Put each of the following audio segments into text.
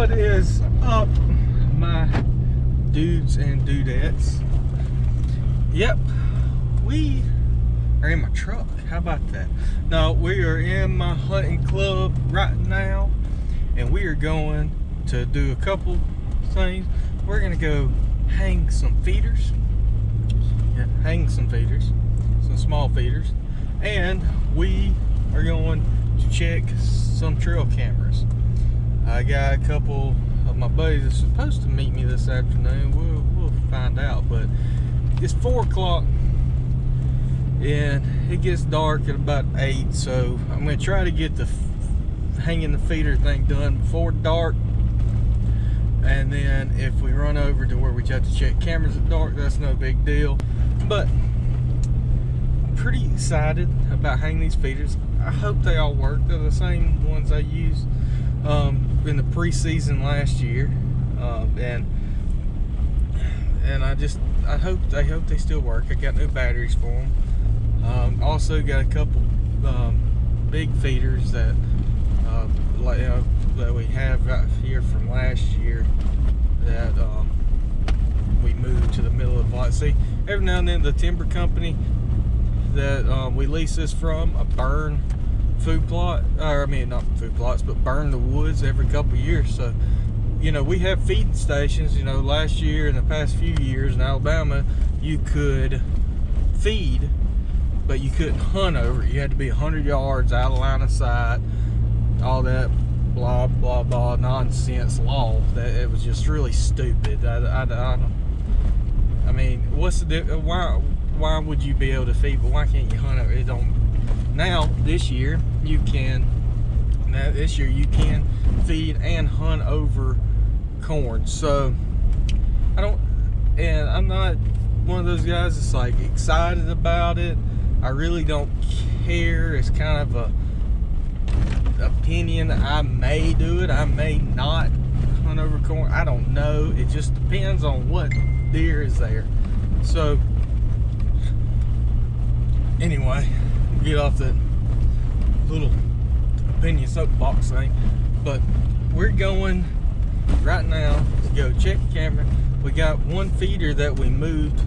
What is up, my dudes and dudettes? Yep, we are in my truck. How about that? No, we are in my hunting club right now, and we are going to do a couple things. We're gonna go hang some feeders. Yeah, hang some feeders, some small feeders, and we are going to check some trail cameras. I got a couple of my buddies that's supposed to meet me this afternoon. We'll find out, but it's 4 o'clock and it gets dark at about 8, so I'm going to try to get the hanging the feeder thing done before dark, and then if we run over to where we have to check cameras at dark, that's no big deal. But I'm pretty excited about hanging these feeders. I hope they all work. They're the same ones I used in the preseason last year, and I hope they still work. I got new batteries for them. Also got a couple big feeders that that we have right here from last year that we moved to the middle of the lot. See, every now and then the timber company that we lease this from burn food plot, or I mean not food plots, but burn the woods every couple of years. So we have feeding stations. Last year and the past few years in Alabama, you could feed, but you couldn't hunt over it. You had to be 100 yards out of line of sight, all that blah blah blah nonsense law. That it was just really stupid. I mean, what's the why would you be able to feed, but why can't you hunt over it? Now this year you can. This year you can feed and hunt over corn. So I'm not one of those guys that's like excited about it. I really don't care. It's kind of a opinion. I may do it, I may not hunt over corn. I don't know. It just depends on what deer is there. So anyway, get off that little opinion soapbox thing, but we're going right now to go check the camera. We got one feeder that we moved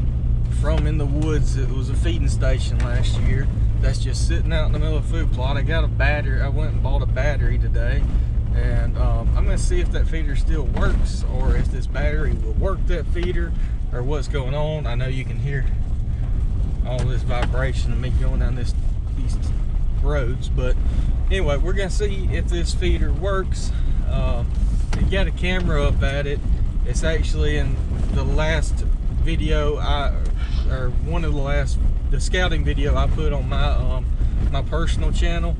from in the woods. It was a feeding station last year that's just sitting out in the middle of a food plot. I got a battery. I went and bought a battery today, and I'm gonna see if that feeder still works, or if this battery will work that feeder, or what's going on. I know you can hear all this vibration of me going down these roads, but anyway, we're gonna see if this feeder works. They got a camera up at it. It's actually in the last video the scouting video I put on my personal channel.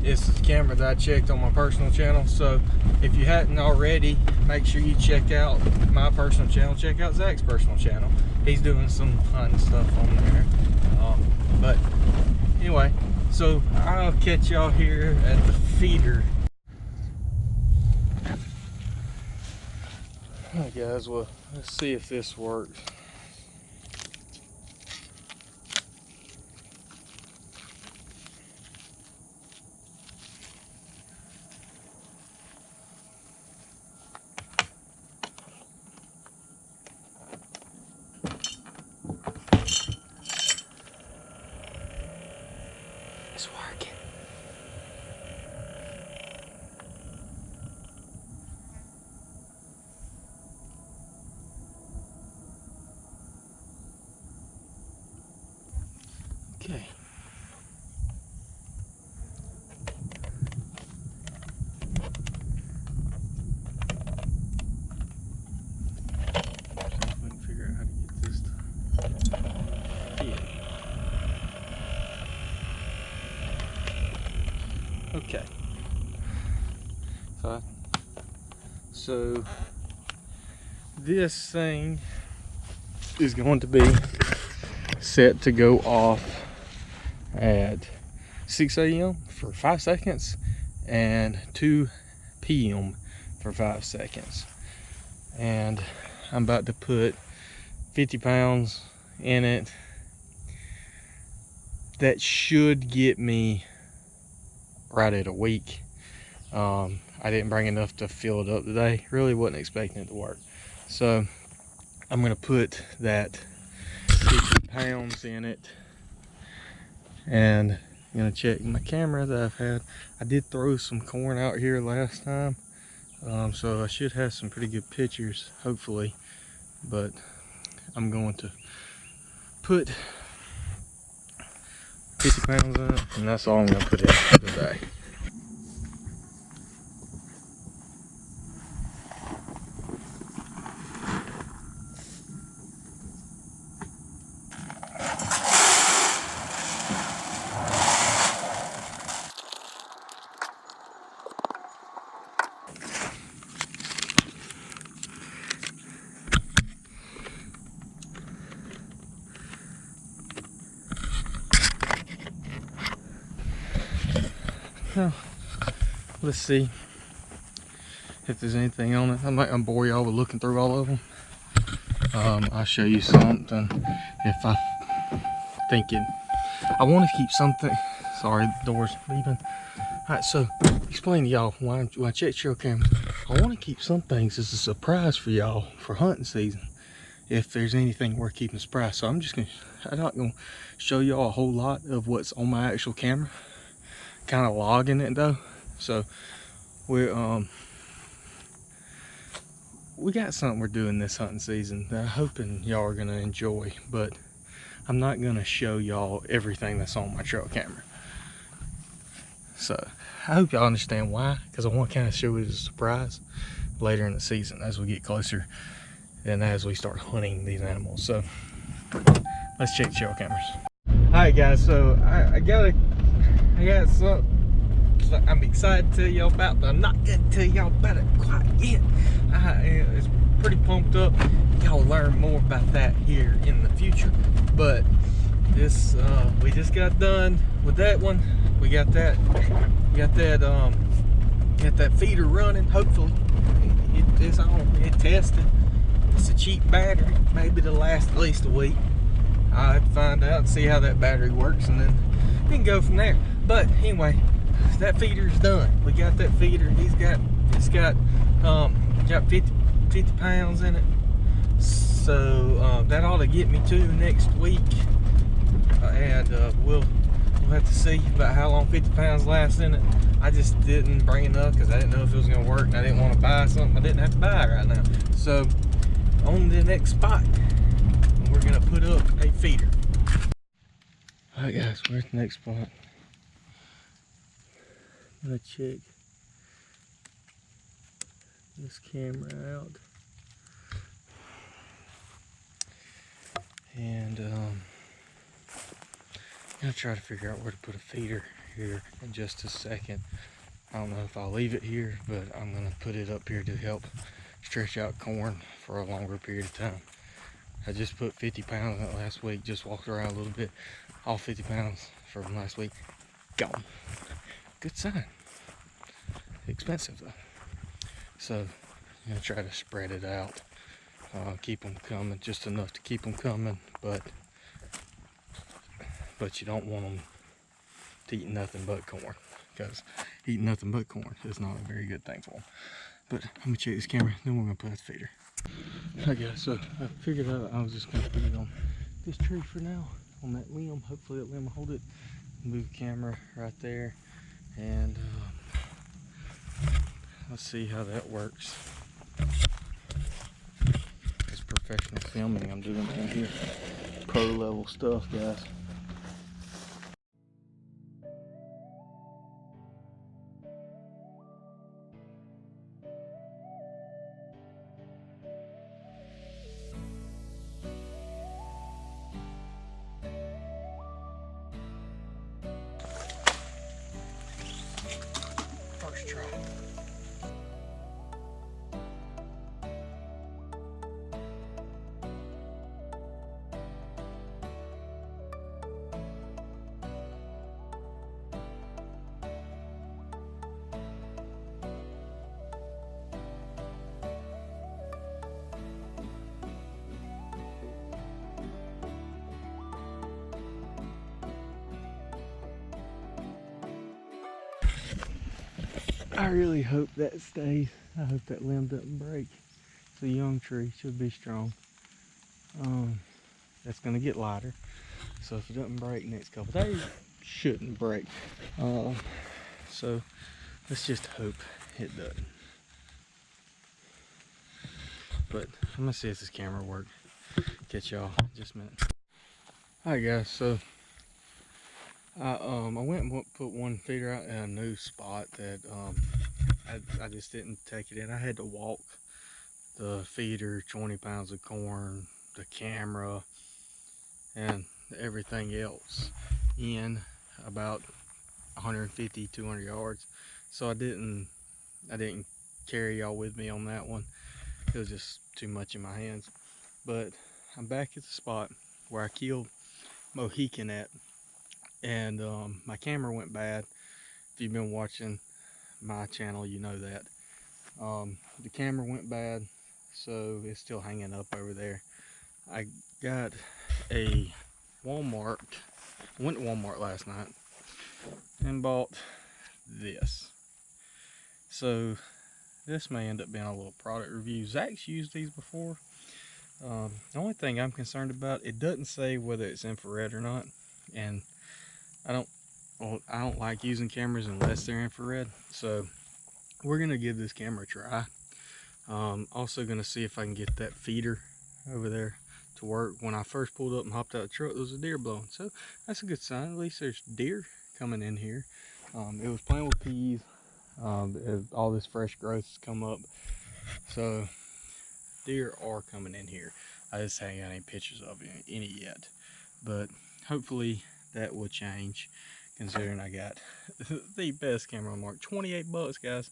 It's the camera that I checked on my personal channel. So if you hadn't already, make sure you check out my personal channel. Check out Zach's personal channel. He's doing some hunting stuff on there. But anyway, so I'll catch y'all here at the feeder. Alright guys, well, let's see if this works. It's working. Okay. See if we can figure out how to get this to fit. Okay. So this thing is going to be set to go off at 6 a.m. for 5 seconds and 2 p.m. for 5 seconds. And I'm about to put 50 pounds in it. That should get me right at a week. I didn't bring enough to fill it up today. Really wasn't expecting it to work. So I'm gonna put that 50 pounds in it, and I'm gonna check my camera that I've had. I did throw some corn out here last time, so I should have some pretty good pictures, hopefully. But I'm going to put 50 pounds in it, and that's all I'm gonna put in today. Now, let's see if there's anything on it. I'm not gonna bore y'all with looking through all of them. I'll show you something if I think it. I want to keep something. Sorry, the door's leaving. Alright, so explain to y'all why I check trail cameras. I want to keep some things as a surprise for y'all for hunting season, if there's anything worth keeping a surprise. So I'm not gonna show y'all a whole lot of what's on my actual camera. Kind of logging it though. So we got something we're doing this hunting season that I'm hoping y'all are gonna enjoy, but I'm not gonna show y'all everything that's on my trail camera. So I hope y'all understand why, because I want to kind of show it as a surprise later in the season as we get closer and as we start hunting these animals. So let's check trail cameras. All right guys, so I got something I'm excited to tell y'all about, but I'm not gonna tell y'all about it quite yet. It's pretty pumped up. Y'all learn more about that here in the future. But this we just got done with that one. We got that feeder running. Hopefully it's on. It tested. It's a cheap battery, maybe to last at least a week. I'll have to find out and see how that battery works, and then we can go from there. But anyway, that feeder's done. We got that feeder. It's got 50 pounds in it. So that ought to get me to next week, and we'll have to see about how long 50 pounds lasts in it. I just didn't bring enough because I didn't know if it was going to work, and I didn't want to buy something I didn't have to buy right now. So on the next spot, we're going to put up a feeder. Alright guys, we're at the next spot. I'm going to check this camera out. And I'm going to try to figure out where to put a feeder here in just a second. I don't know if I'll leave it here, but I'm going to put it up here to help stretch out corn for a longer period of time. I just put 50 pounds in it last week, just walked around a little bit. All 50 pounds from last week, gone. Good sign. Expensive though. So I'm going to try to spread it out. Keep them coming, just enough to keep them coming, but you don't want them to eat nothing but corn, because eating nothing but corn is not a very good thing for them. But I'm gonna check this camera, then we're gonna put out the feeder. Okay, so I figured out I was just gonna put it on this tree for now, on that limb. Hopefully that limb will hold it. Move the camera right there, and let's see how that works. It's professional filming I'm doing down here. Pro level stuff, guys. First try. I really hope that stays. I hope that limb doesn't break. It's a young tree, should be strong. That's gonna get lighter. So if it doesn't break next couple days, shouldn't break. So let's just hope it doesn't. But I'm gonna see if this camera works. Catch y'all in just a minute. Alright guys, so I went and put one feeder out in a new spot that I just didn't take it in. I had to walk the feeder, 20 pounds of corn, the camera, and everything else in about 150, 200 yards. So I didn't carry y'all with me on that one. It was just too much in my hands. But I'm back at the spot where I killed Mohican at, and my camera went bad. If you've been watching my channel, you know that. The camera went bad, so it's still hanging up over there. I got a Walmart. I went to Walmart last night and bought this. So this may end up being a little product review. Zach's used these before. The only thing I'm concerned about, it doesn't say whether it's infrared or not, and I don't like using cameras unless they're infrared. So we're gonna give this camera a try. Also gonna see if I can get that feeder over there to work. When I first pulled up and hopped out of the truck, there was a deer blowing, so that's a good sign. At least there's deer coming in here. It was playing with peas. All this fresh growth has come up, so deer are coming in here. I just haven't got any pictures of any yet, but hopefully that will change, considering I got the best camera on the market. 28 bucks, guys.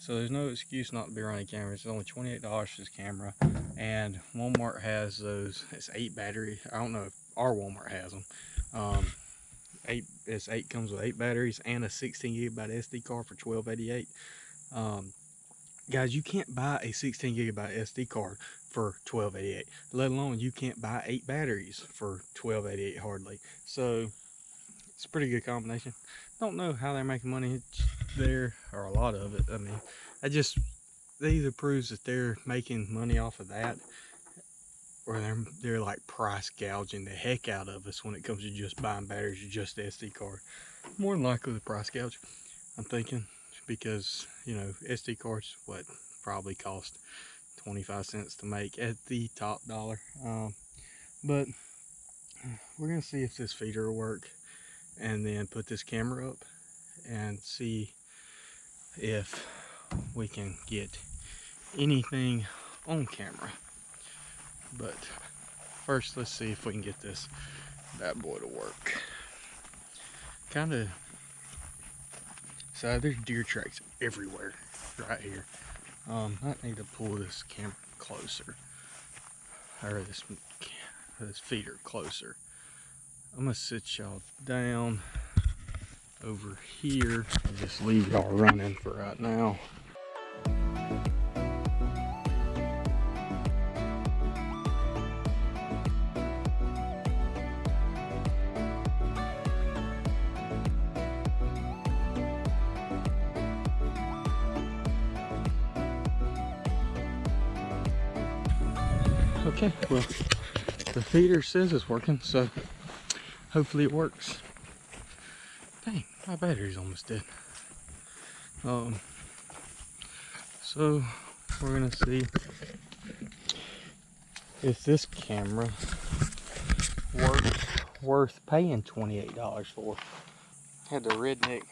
So there's no excuse not to be running cameras. It's only $28 for this camera, and Walmart has those. It's 8 battery. I don't know if our Walmart has them. 8 comes with 8 batteries and a 16 gigabyte SD card for $12.88. Guys, you can't buy a 16 gigabyte SD card for $12.88. Let alone you can't buy 8 batteries for $12.88 hardly. So it's a pretty good combination. Don't know how they're making money there, or a lot of it. I mean, that either proves that they're making money off of that, or they're like price gouging the heck out of us when it comes to just buying batteries or just the SD card. More than likely the price gouge, I'm thinking, because you know, SD cards probably cost 25 cents to make at the top dollar. But we're gonna see if this feeder will work, and then put this camera up and see if we can get anything on camera. But first, let's see if we can get this bad boy to work. So there's deer tracks everywhere right here. I need to pull this camera closer, or this feeder closer. I'm gonna sit y'all down over here and just leave y'all running for right now. Okay, well, the feeder says it's working, so hopefully it works. Dang, my battery's almost dead. So we're gonna see if this camera worth paying $28 for. Had the redneck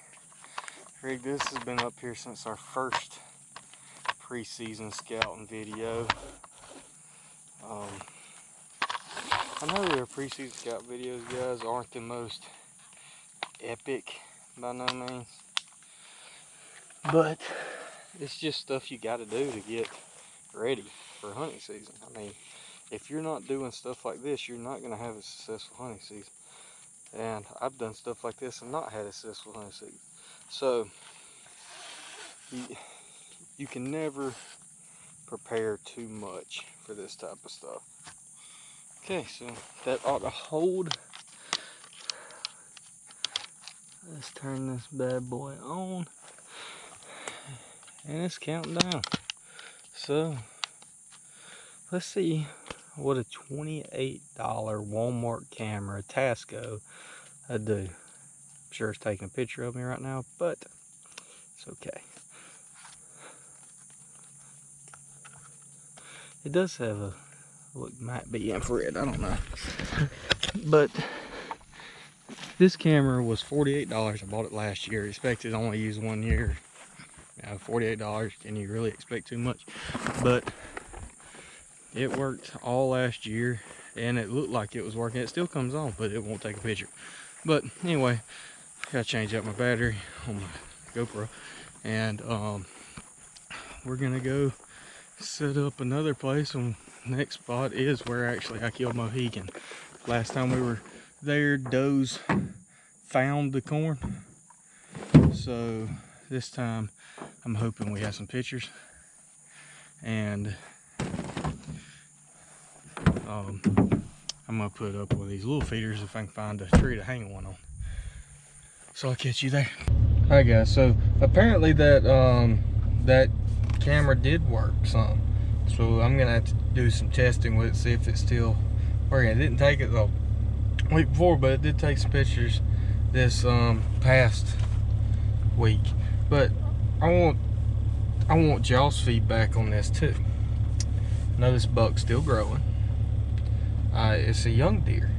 rig. This has been up here since our first preseason scouting video. I know their preseason scout videos, guys, aren't the most epic by no means, but it's just stuff you got to do to get ready for hunting season. I mean, if you're not doing stuff like this, you're not going to have a successful hunting season. And I've done stuff like this and not had a successful hunting season. So you can never prepare too much for this type of stuff. Okay, so that ought to hold. Let's turn this bad boy on. and it's counting down. So let's see what a $28 Walmart camera Tasco would do. I'm sure it's taking a picture of me right now, but it's okay. It does have a look, might be infrared, I don't know. But this camera was $48. I bought it last year. Expected to only use 1 year. $48. Can you really expect too much? But it worked all last year, and it looked like it was working. It still comes on, but it won't take a picture. But anyway, I gotta change out my battery on my GoPro, and we're gonna go set up another place. And next spot is where actually I killed Mohegan. Last time we were there, does found the corn, so this time I'm hoping we have some pictures, and I'm gonna put up with these little feeders if I can find a tree to hang one on. So I'll catch you there. Alright guys, so apparently that that camera did work some, so I'm gonna have to do some testing with it, see if it's still working. It didn't take it the week before, but it did take some pictures this past week. But I want y'all's feedback on this too. I know this buck's still growing. It's a young deer,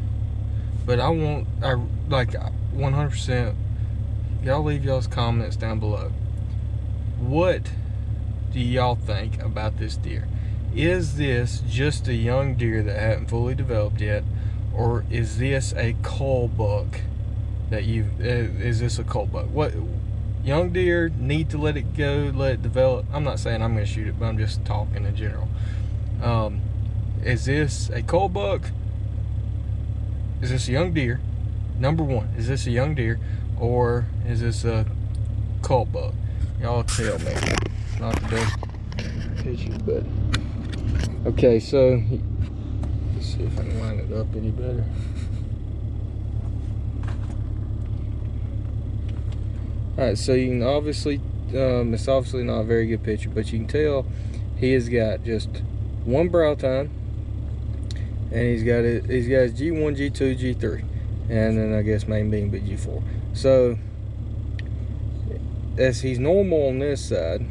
but I like 100%. Y'all leave y'all's comments down below. What do y'all think about this deer? Is this just a young deer that hadn't fully developed yet, or is this a cull buck that is this a cull buck? What young deer need to let it go, let it develop? I'm not saying I'm going to shoot it, but I'm just talking in general. Is this a cull buck? Is this a young deer? Number one, is this a young deer, or is this a cull buck? Y'all tell me. Not the best picture, but okay. So let's see if I can line it up any better. All right, so you can obviously, it's obviously not a very good picture, but you can tell he has got just one brow tine, and he's got his G1, G2, G3, and then I guess main being but G4. So he's normal on this side,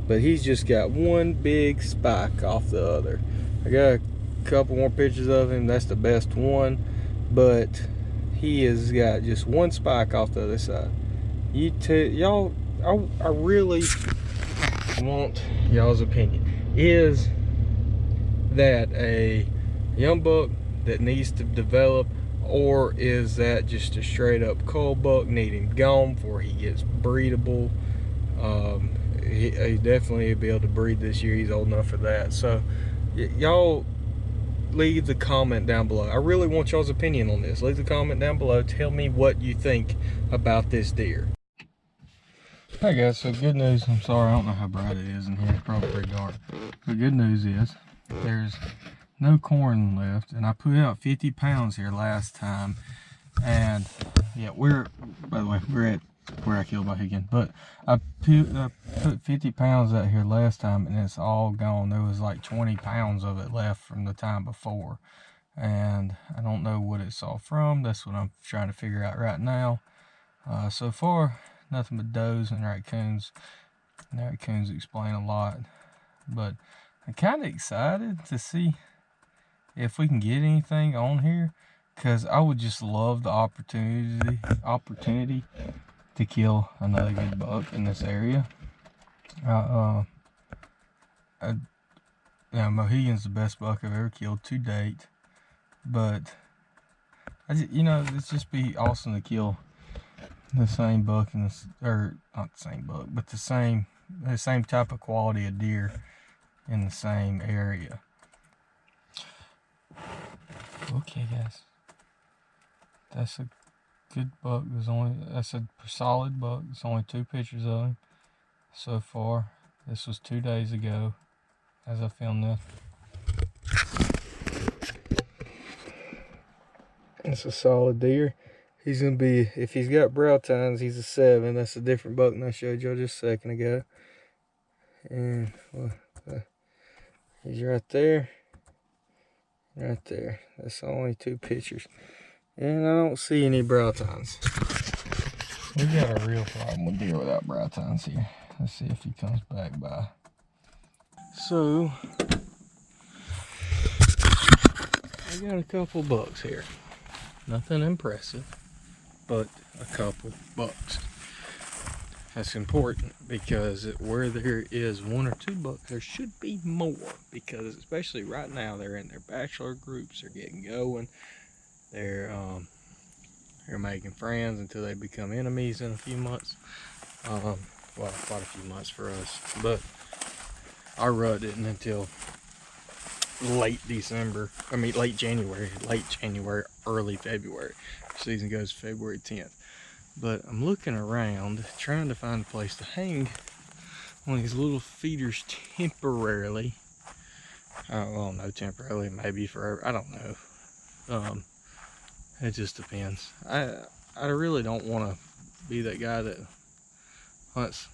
but he's just got one big spike off the other. I got a couple more pictures of him. That's the best one, but he has got just one spike off the other side. Y'all, I really want y'all's opinion. Is that a young buck that needs to develop, or is that just a straight up cull buck needing gone before he gets breedable? He definitely will be able to breed this year. He's old enough for that. So y'all leave the comment down below. I really want y'all's opinion on this. Leave the comment down below. Tell me what you think about this deer. Hey guys, so good news. I'm sorry, I don't know how bright it is in here. It's probably pretty dark. But good news is there's no corn left, and I put out 50 pounds here last time. And yeah, by the way, we're at where I killed Mohegan, but I put 50 pounds out here last time, and it's all gone. There was like 20 pounds of it left from the time before, and I don't know what it's all from. That's what I'm trying to figure out right now. So far, nothing but does and raccoons. And raccoons explain a lot, but I'm kind of excited to see if we can get anything on here, because I would just love the opportunity to kill another good buck in this area. Mohegan's the best buck I've ever killed to date, but it's just be awesome to kill the same buck or not the same buck, but the same type of quality of deer in the same area. Okay guys, that's a good buck. That's a solid buck. There's only 2 pictures of him so far. This was 2 days ago as I filmed this. It's a solid deer. He's gonna be, if he's got brow tines, he's a 7. That's a different buck than I showed y'all just a second ago. And well, he's right there. Right there. That's only 2 pictures. And I don't see any brow tines. We got a real problem with deer without brow tines here. Let's see if he comes back by. So, I got a couple bucks here. Nothing impressive, but a couple bucks. That's important because where there is 1 or 2 bucks, there should be more, because especially right now they're in their bachelor groups, they're getting going, they're making friends until they become enemies in a few months. Well, quite a few months for us, but our rut isn't until late January, early February. Season goes February 10th. But I'm looking around trying to find a place to hang one of these little feeders temporarily. Well, no, temporarily, maybe forever, I don't know. It just depends. I really don't want to be that guy that hunts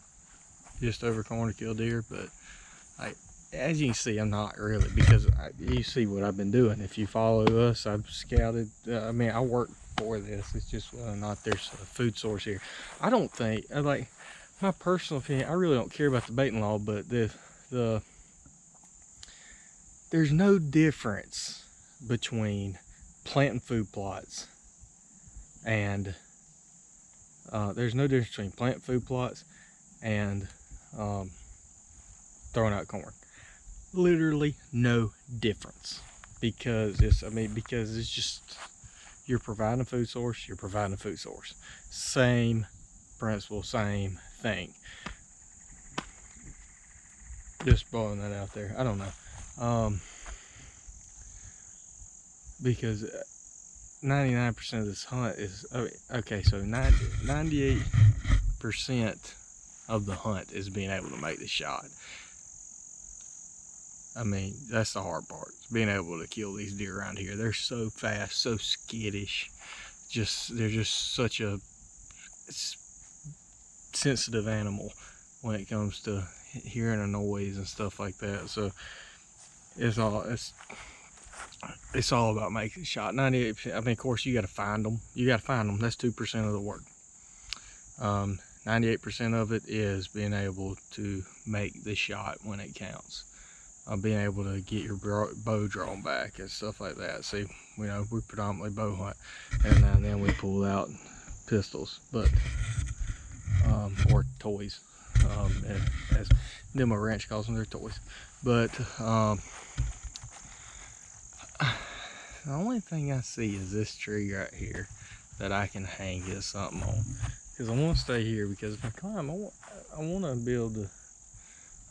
just over corn to kill deer, but as you can see, I'm not really, because you see what I've been doing. If you follow us, I've scouted. I mean, I work for this. It's just not there's a food source here. I don't think, like, my personal opinion, I really don't care about the baiting law, but there's no difference between planting food plots and throwing out corn. Literally no difference, because it's just, you're providing a food source, same principle, same thing. Just blowing that out there. I don't know, because 99% of this hunt is okay, so 98% of the hunt is being able to make the shot. I mean, that's the hard part, being able to kill these deer around here. They're so fast, so skittish. They're just such a sensitive animal when it comes to hearing a noise and stuff like that. So it's all about making the shot. 98%. I mean, of course, you got to find them. That's 2% of the work. 98% of it is being able to make the shot when it counts. Being able to get your bow drawn back and stuff like that. See, we predominantly bow hunt, and now and then we pull out pistols, but or toys, as Demo Ranch calls them, they're toys. But the only thing I see is this tree right here that I can hang this something on, because I want to stay here, because if I climb, I want to be able to,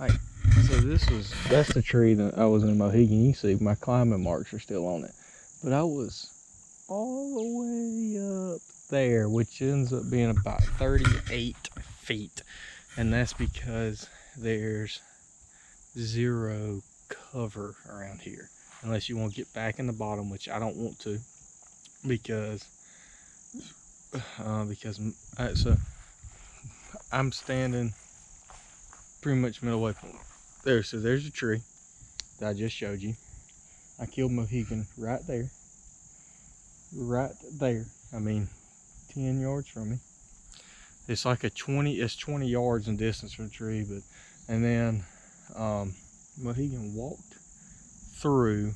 like, so that's the tree that I was in Mohegan. You see my climbing marks are still on it, but I was all the way up there, which ends up being about 38 feet, and that's because there's zero cover around here, unless you want to get back in the bottom, which I don't want to, because so I'm standing pretty much middle way point there. So there's a tree that I just showed you. I killed Mohegan right there. I mean, 10 yards from me. It's like it's 20 yards in distance from the tree, but, and then Mohegan walked through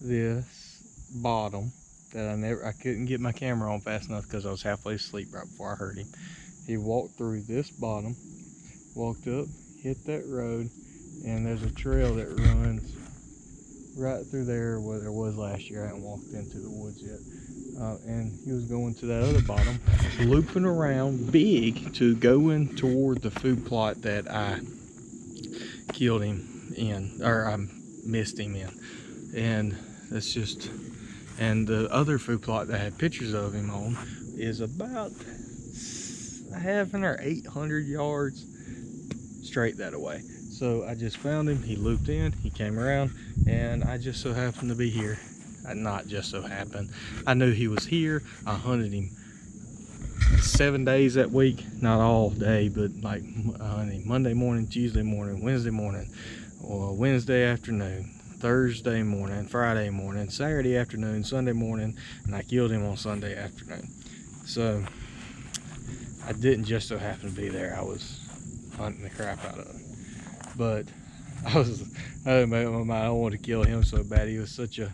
this bottom that I couldn't get my camera on fast enough because I was halfway asleep right before I heard him. He walked through this bottom, walked up, hit that road, and there's a trail that runs right through there where there was last year. I hadn't walked into the woods yet. And he was going to that other bottom, looping around big to go in toward the food plot that I killed him in, or I missed him in. And that's just, and the other food plot that I had pictures of him on is about 700 or 800 yards straight that way. So I just found him, he looped in, he came around, and I just so happened to be here. Not just so happened, I knew he was here. I hunted him 7 days that week, not all day, but like Monday morning, Tuesday morning, Wednesday morning, or Wednesday afternoon, Thursday morning, Friday morning, Saturday afternoon, Sunday morning, and I killed him on Sunday afternoon. So I didn't just so happen to be there. I was hunting the crap out of him, but I don't want to kill him so bad. He was such a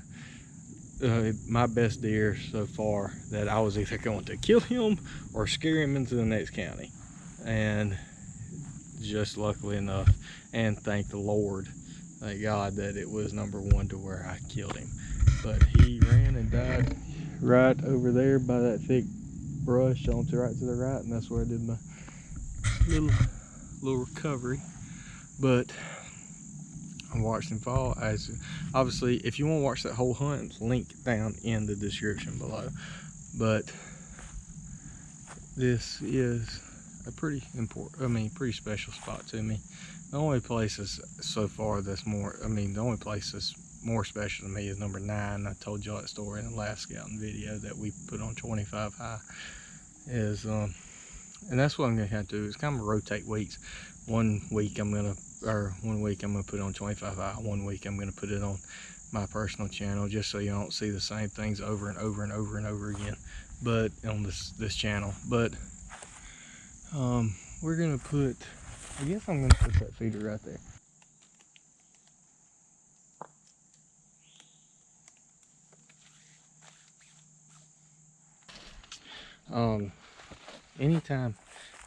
my best deer so far that I was either going to kill him or scare him into the next county. And just luckily enough, and thank the Lord, thank God, that it was number one to where I killed him. But he ran and died right over there by that thick brush right to the right, and that's where I did my little recovery. But I watched him fall. Obviously, if you want to watch that whole hunt, link down in the description below. But this is a pretty important, pretty special spot to me. The only place is so far that's more, the only place that's more special to me is number 9. I told y'all that story in the last scouting video that we put on 25 high. And that's what I'm gonna have to do, is kind of rotate weeks. 1 week I'm gonna put it on 25 high, 1 week I'm gonna put it on my personal channel, just so you don't see the same things over and over and over and over again, but on this channel. But we're gonna put, I guess I'm gonna put that feeder right there. Anytime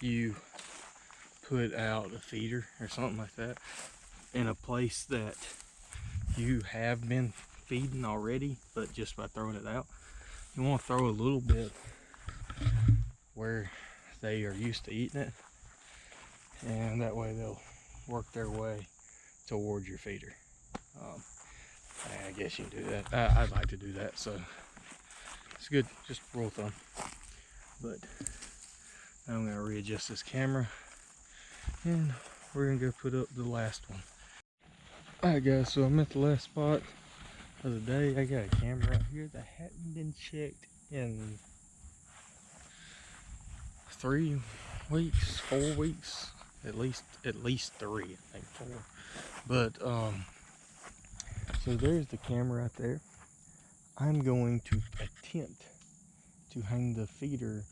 you put out a feeder or something like that in a place that you have been feeding already, but just by throwing it out, you want to throw a little bit where they are used to eating it, and that way they'll work their way towards your feeder. I guess you can do that. I'd like to do that, so it's good, just rule of thumb. But now I'm going to readjust this camera, and we're going to go put up the last one. Alright guys, so I'm at the last spot of the day. I got a camera right here that hadn't been checked in 3 weeks, 4 weeks, at least 3, I think 4. But so there's the camera right there. I'm going to attempt to hang the feeder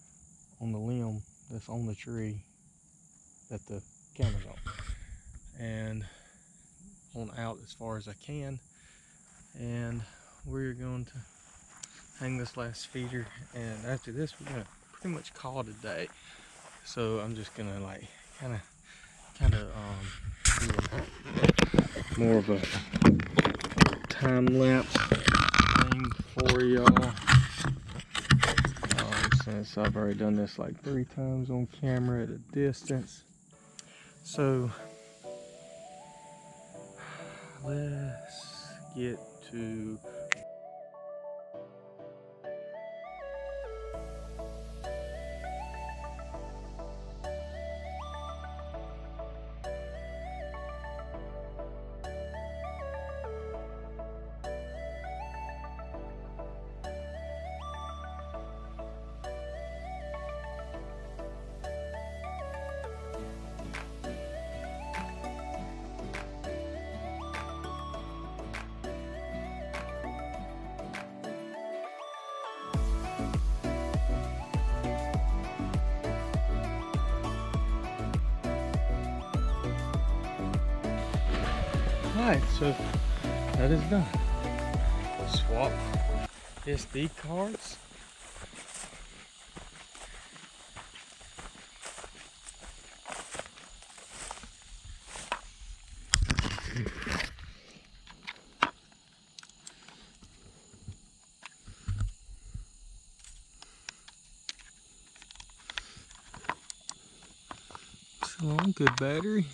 on the limb that's on the tree that the camera's on, and on out as far as I can, and we're going to hang this last feeder, and after this we're gonna pretty much call it a day. So I'm just gonna like kind of do more of a time lapse thing for y'all, since I've already done this like 3 times on camera at a distance. So let's get to Alright, so that is done. Swap SD cards. So long, good battery.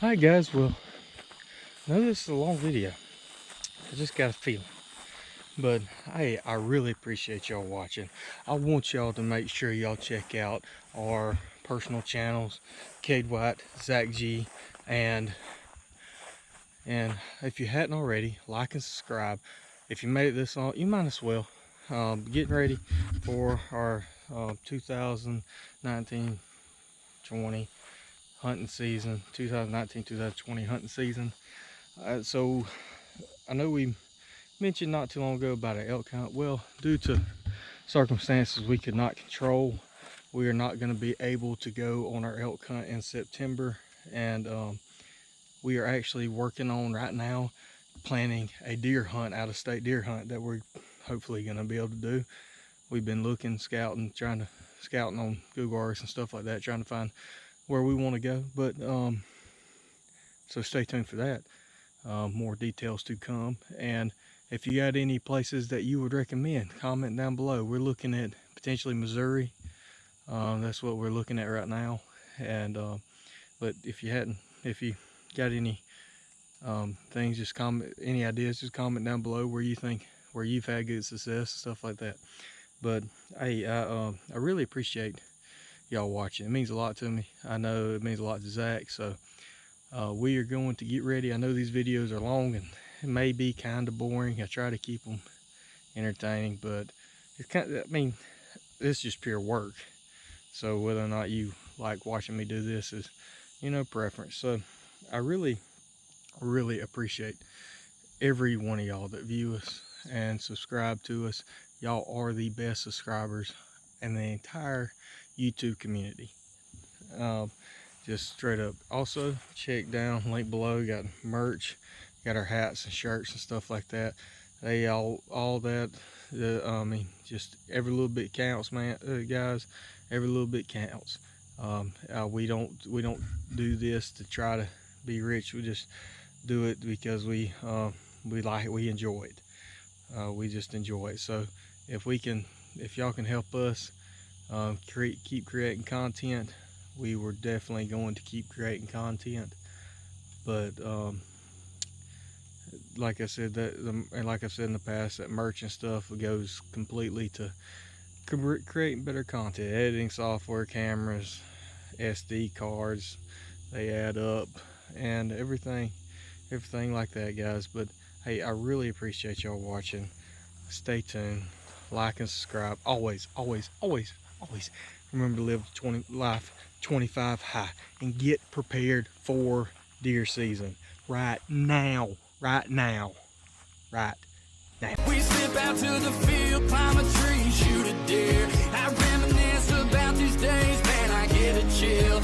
Alright guys, well, I know this is a long video. I just got a feeling. But hey, I really appreciate y'all watching. I want y'all to make sure y'all check out our personal channels, CADE White, Zach G, and And if you hadn't already, like and subscribe. If you made it this long, you might as well. Getting ready for our 2019-20 hunting season, 2019-2020 hunting season. So I know we mentioned not too long ago about an elk hunt. Well, due to circumstances we could not control, we are not going to be able to go on our elk hunt in September. And we are actually working on right now planning a deer hunt, out of state deer hunt, that we're hopefully going to be able to do. We've been looking, scouting on Google Earth and stuff like that, trying to find where we want to go. But so stay tuned for that. More details to come. And if you got any places that you would recommend, comment down below. We're looking at potentially Missouri. That's what we're looking at right now. And but if you got any things, just comment. Any ideas, just comment down below where you've had good success, stuff like that. But hey, I really appreciate y'all watching. It means a lot to me. I know it means a lot to Zach. So we are going to get ready. I know these videos are long and it may be kind of boring. I try to keep them entertaining, but it's kind of, I mean, this is just pure work. So whether or not you like watching me do this is, you know, preference. So I really appreciate every one of y'all that view us and subscribe to us. Y'all are the best subscribers in the entire YouTube community. Just straight up. Also, check down, link below, got merch, got our hats and shirts and stuff like that. They all that, I mean, just every little bit counts, man, guys. Every little bit counts. We don't do this to try to be rich. We just do it because we like it, we enjoy it. We just enjoy it. So if y'all can help us keep creating content, we were definitely going to keep creating content. But like I said, and like I've said in the past, that merch and stuff goes completely to creating better content. Editing software, cameras, SD cards, they add up, and everything like that, guys. But hey, I really appreciate y'all watching. Stay tuned, like and subscribe. Always remember to live life 25 high and get prepared for deer season right now. We slip out to the field, climb a tree, shoot a deer. I reminisce about these days, man, I get a chill.